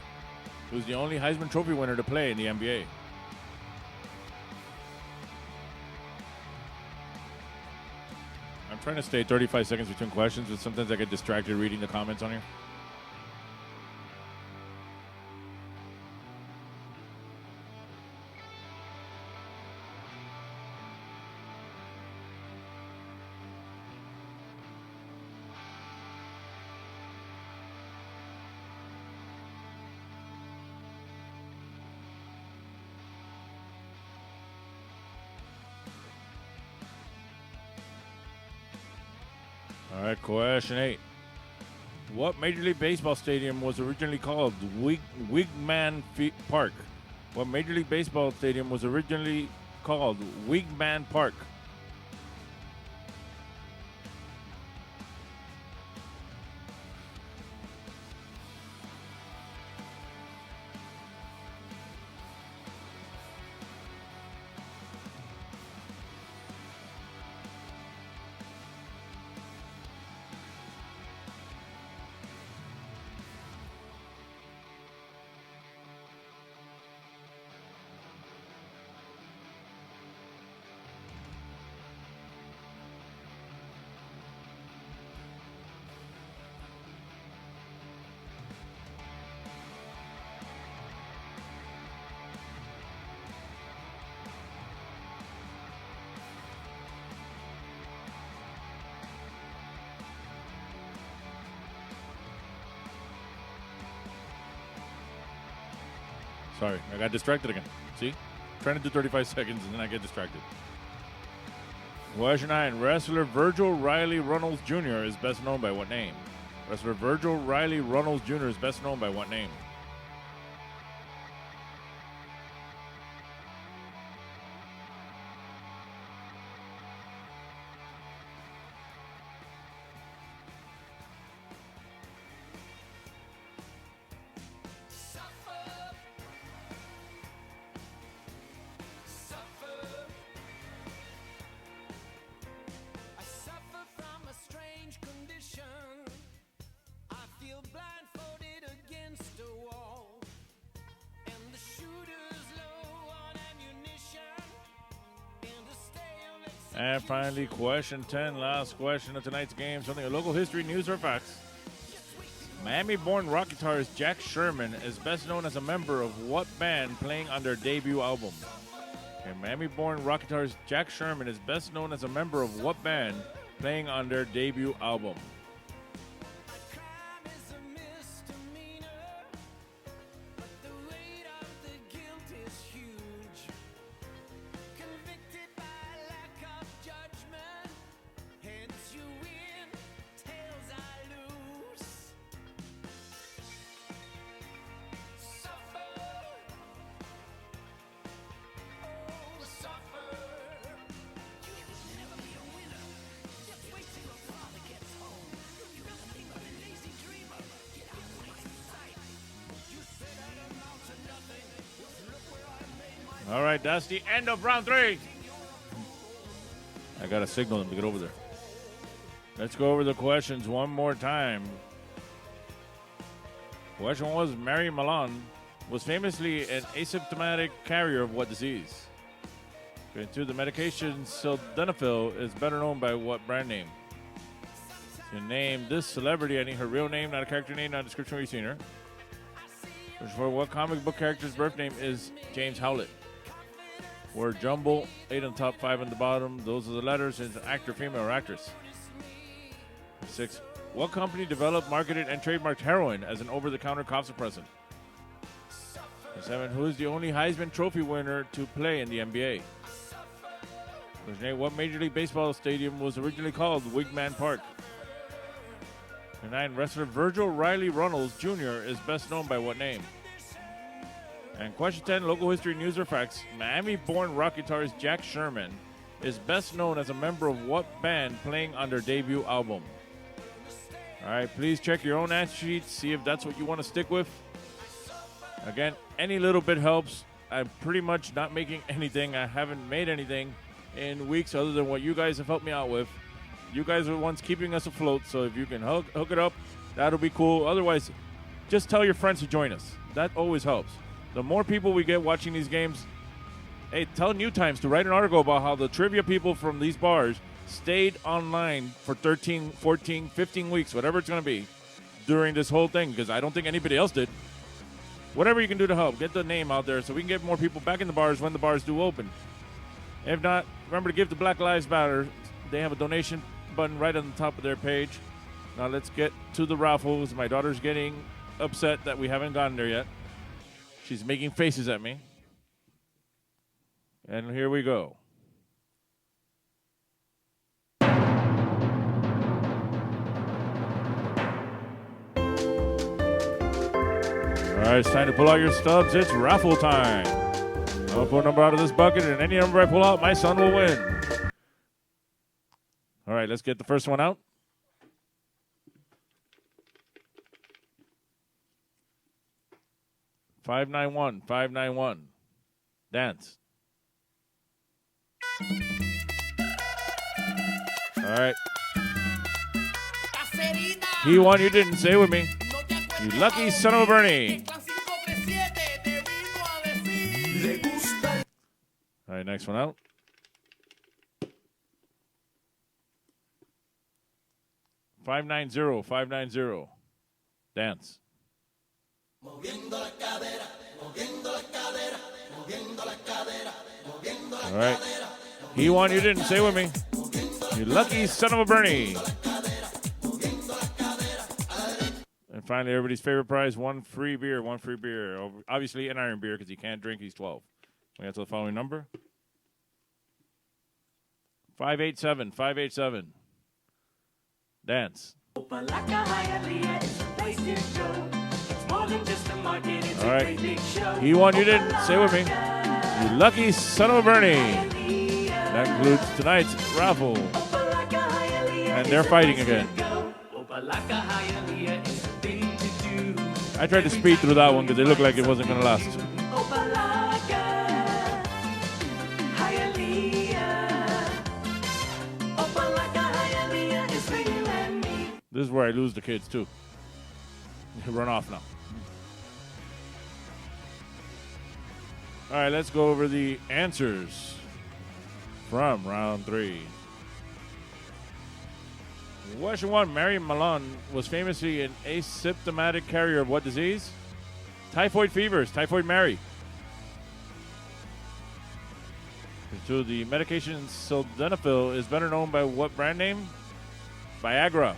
Who's the only Heisman Trophy winner to play in the NBA? I'm trying to stay 35 seconds between questions, but sometimes I get distracted reading the comments on here. All right, question 8. What Major League Baseball stadium was originally called Wigman Park? What Major League Baseball stadium was originally called Wigman Park? Sorry, I got distracted again. See? Trying to do 35 seconds and then I get distracted. Question 9. Wrestler Virgil Riley Runnels Jr. is best known by what name? Wrestler Virgil Riley Runnels Jr. is best known by what name? And finally, question 10, last question of tonight's game. Something of local history, news, or facts. Miami-born rock guitarist Jack Sherman is best known as a member of what band playing on their debut album? Okay, Miami-born rock guitarist Jack Sherman is best known as a member of what band playing on their debut album? All right, that's the end of round 3. I got to signal them to get over there. Let's go over the questions one more time. Question 1 was Mary Malone was famously an asymptomatic carrier of what disease? Question 2, the medication sildenafil is better known by what brand name? To name this celebrity, I need her real name, not a character name, not a description where you've seen her. Question 4, what comic book character's birth name is James Howlett? Word jumble, 8 on top, 5 on the bottom. Those are the letters. Is an actor, female, or actress? 6. What company developed, marketed, and trademarked heroin as an over-the-counter cough suppressant? 7. Who is the only Heisman Trophy winner to play in the NBA? Question 8. What Major League Baseball stadium was originally called Wigman Park? 9. Wrestler Virgil Riley Runnels Jr. is best known by what name? And question 10, local history, news, or facts. Miami-born rock guitarist Jack Sherman is best known as a member of what band playing on their debut album? All right, please check your own answer sheets, see if that's what you want to stick with. Again, any little bit helps. I'm pretty much not making anything. I haven't made anything in weeks other than what you guys have helped me out with. You guys are the ones keeping us afloat, so if you can hook it up, that'll be cool. Otherwise, just tell your friends to join us. That always helps. The more people we get watching these games, hey, tell New Times to write an article about how the trivia people from these bars stayed online for 13, 14, 15 weeks, whatever it's going to be, during this whole thing, because I don't think anybody else did. Whatever you can do to help, get the name out there so we can get more people back in the bars when the bars do open. If not, remember to give to Black Lives Matter. They have a donation button right on the top of their page. Now let's get to the raffles. My daughter's getting upset that we haven't gotten there yet. She's making faces at me. And here we go. All right, it's time to pull out your stubs. It's raffle time. I'll pull a number out of this bucket, and any number I pull out, my son will win. All right, let's get the first one out. $591. Dance. All right. He won, you didn't. Say with me. You lucky son of a Bernie. All right, next one out. $590. Dance. All right. He won, you didn't. Say with me. You lucky son of a Bernie. And finally, everybody's favorite prize, one free beer. Obviously, an iron beer because he can't drink. He's 12. We got to the following number. 587. Dance. All right. He won, you didn't. Say with me. You lucky son of a Bernie. That concludes tonight's raffle. And they're fighting again. I tried to speed through that one because it looked like it wasn't going to last. This is where I lose the kids, too. They run off now. All right, let's go over the answers from round 3. Question 1, Mary Malone was famously an asymptomatic carrier of what disease? Typhoid fevers, Typhoid Mary. 2, the medication sildenafil is better known by what brand name? Viagra.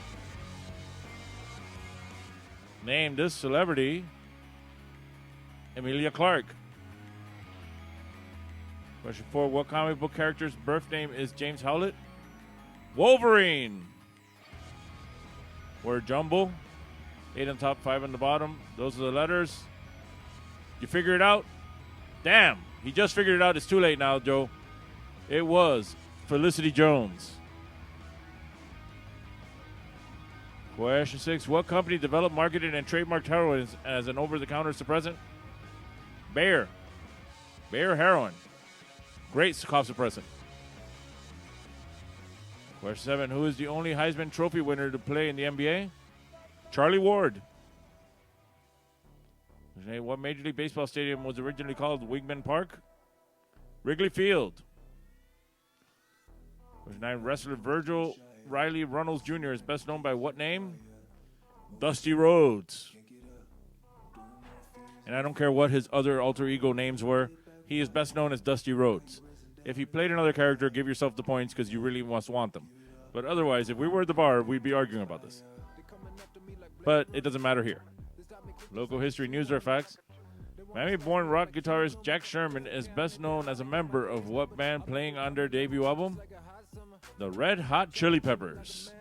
Name this celebrity. Emilia Clarke. Question 4, what comic book character's birth name is James Howlett? Wolverine. Word jumble. 8 on top, 5 on the bottom. Those are the letters. You figure it out? Damn, he just figured it out. It's too late now, Joe. It was Felicity Jones. Question 6, what company developed, marketed, and trademarked heroin as an over-the-counter suppressant? Bayer. Bayer heroin. Great cough suppressant. Question 7, who is the only Heisman Trophy winner to play in the NBA? Charlie Ward. Question 8, what Major League Baseball stadium was originally called Wigman Park? Wrigley Field. Question 9, wrestler Virgil Riley Runnels Jr. is best known by what name? Dusty Rhodes. And I don't care what his other alter ego names were. He is best known as Dusty Rhodes. If he played another character, give yourself the points because you really must want them. But otherwise, if we were at the bar, we'd be arguing about this. But it doesn't matter here. Local history, news, or facts. Miami-born rock guitarist Jack Sherman is best known as a member of what band playing on their debut album? The Red Hot Chili Peppers.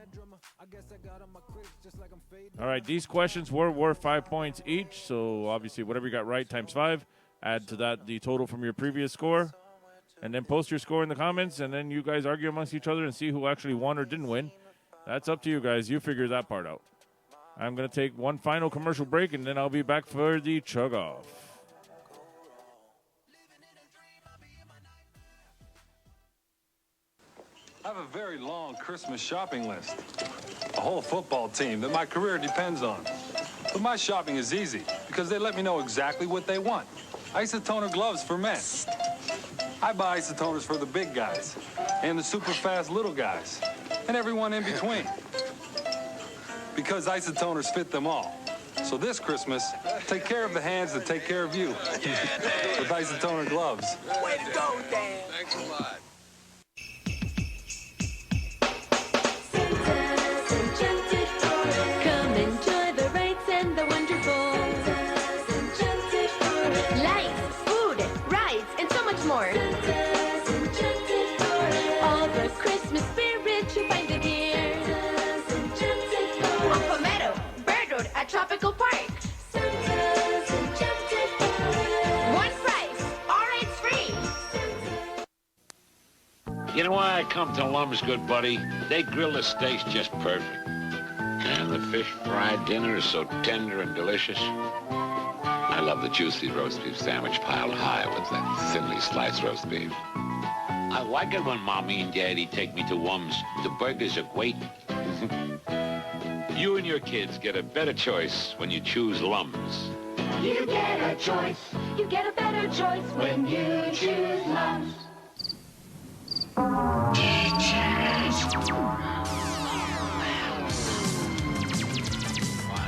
All right, these questions were worth 5 points each, so obviously whatever you got right times 5. Add to that the total from your previous score, and then post your score in the comments, and then you guys argue amongst each other and see who actually won or didn't win. That's up to you guys. You figure that part out. I'm going to take one final commercial break, and then I'll be back for the chug-off. I have a very long Christmas shopping list. A whole football team that my career depends on. But my shopping is easy because they let me know exactly what they want. Isotoner gloves for men. I buy isotoners for the big guys and the super fast little guys and everyone in between. Because isotoners fit them all. So this Christmas, take care of the hands that take care of you. With isotoner gloves. Way to go, Dan. Thanks a lot. Come enjoy the rides and the wonderful. Lights, food, rides, and so much more. All the Christmas spirit you find it here. On Palmetto, Bird Road at Tropical Park. One price, all rides free. You know why I come to Lum's, good buddy? They grill the steaks just perfect. And the fish fried dinner is so tender and delicious. I love the juicy roast beef sandwich piled high with that thinly sliced roast beef. I like it when Mommy and Daddy take me to Lum's. The burgers are great. You and your kids get a better choice when you choose Lum's. You get a choice. You get a better choice when you choose Lum's.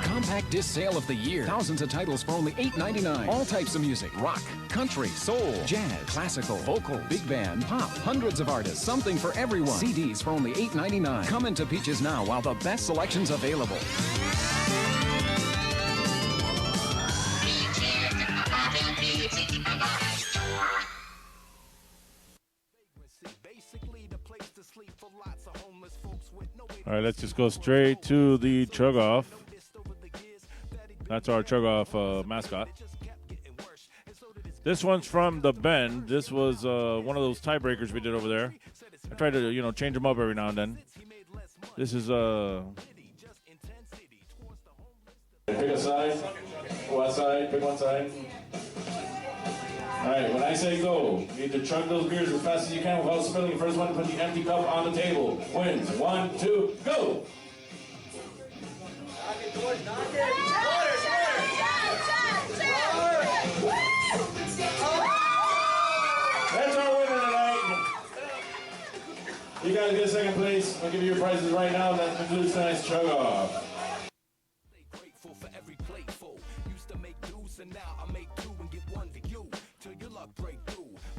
Compact disc sale of the year. Thousands of titles for only $8.99. All types of music. Rock, country, soul, jazz, classical, vocal, big band, pop. Hundreds of artists. Something for everyone. CDs for only $8.99. Come into Peaches now while the best selection's available. All right, let's just go straight to the chug off. That's our chug off mascot. This one's from the Bend. This was one of those tiebreakers we did over there. I try to, change them up every now and then. This is pick a side. Go outside. Pick one side. All right, when I say go, you need to chug those beers as fast as you can without spilling. The first one to put the empty cup on the table wins. 1, 2, go! That's our winner tonight. You guys get second place. I'll give you your prizes right now. That concludes tonight's chug off.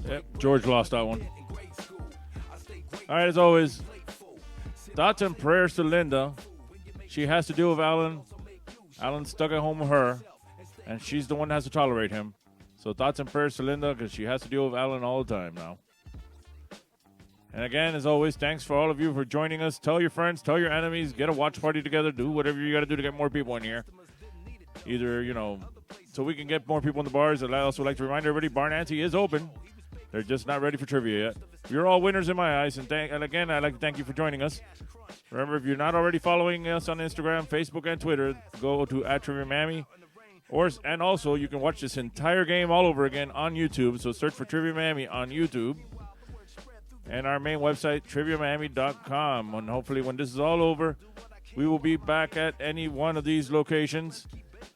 Yep, George lost that one. All right, as always, thoughts and prayers to Linda. She has to deal with Alan. Alan's stuck at home with her, and she's the one that has to tolerate him. So thoughts and prayers to Linda because she has to deal with Alan all the time now. And again, as always, thanks for all of you for joining us. Tell your friends, tell your enemies, get a watch party together, do whatever you got to do to get more people in here. Either, so we can get more people in the bars. And I also like to remind everybody, Bar Nancy is open. They're just not ready for trivia yet. You're all winners in my eyes. And again, I'd like to thank you for joining us. Remember, if you're not already following us on Instagram, Facebook, and Twitter, go to @TriviaMiami. And also, you can watch this entire game all over again on YouTube. So search for Trivia Miami on YouTube. And our main website, TriviaMiami.com. And hopefully when this is all over, we will be back at any one of these locations.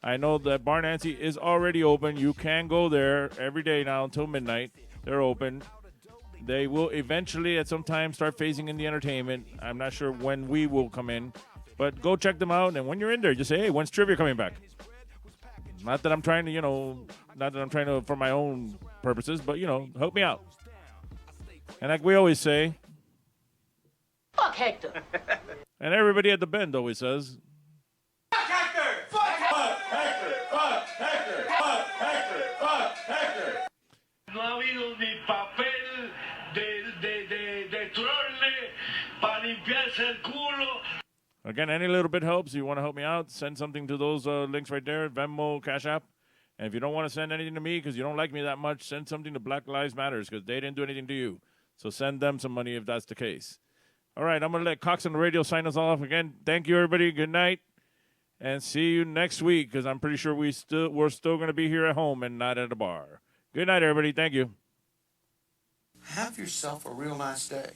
I know that Bar Nancy is already open. You can go there every day now until midnight. They're open. They will eventually at some time start phasing in the entertainment. I'm not sure when we will come in. But go check them out. And when you're in there, just say, hey, when's trivia coming back? Not that I'm trying to, for my own purposes, but, help me out. And like we always say. Fuck Hector. And everybody at the Bend always says. Fuck Hector. Fuck Hector. Fuck Hector. Fuck Hector. Fuck Hector. No ha habido ni papel de trole para limpiarse el culo. Again, any little bit helps. You want to help me out, send something to those links right there, Venmo, Cash App. And if you don't want to send anything to me because you don't like me that much, send something to Black Lives Matters because they didn't do anything to you. So send them some money if that's the case. All right, I'm going to let Cox on the radio sign us off. Again, thank you, everybody. Good night. And see you next week because I'm pretty sure we're still going to be here at home and not at a bar. Good night, everybody. Thank you. Have yourself a real nice day.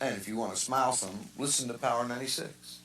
And if you want to smile some, listen to Power 96.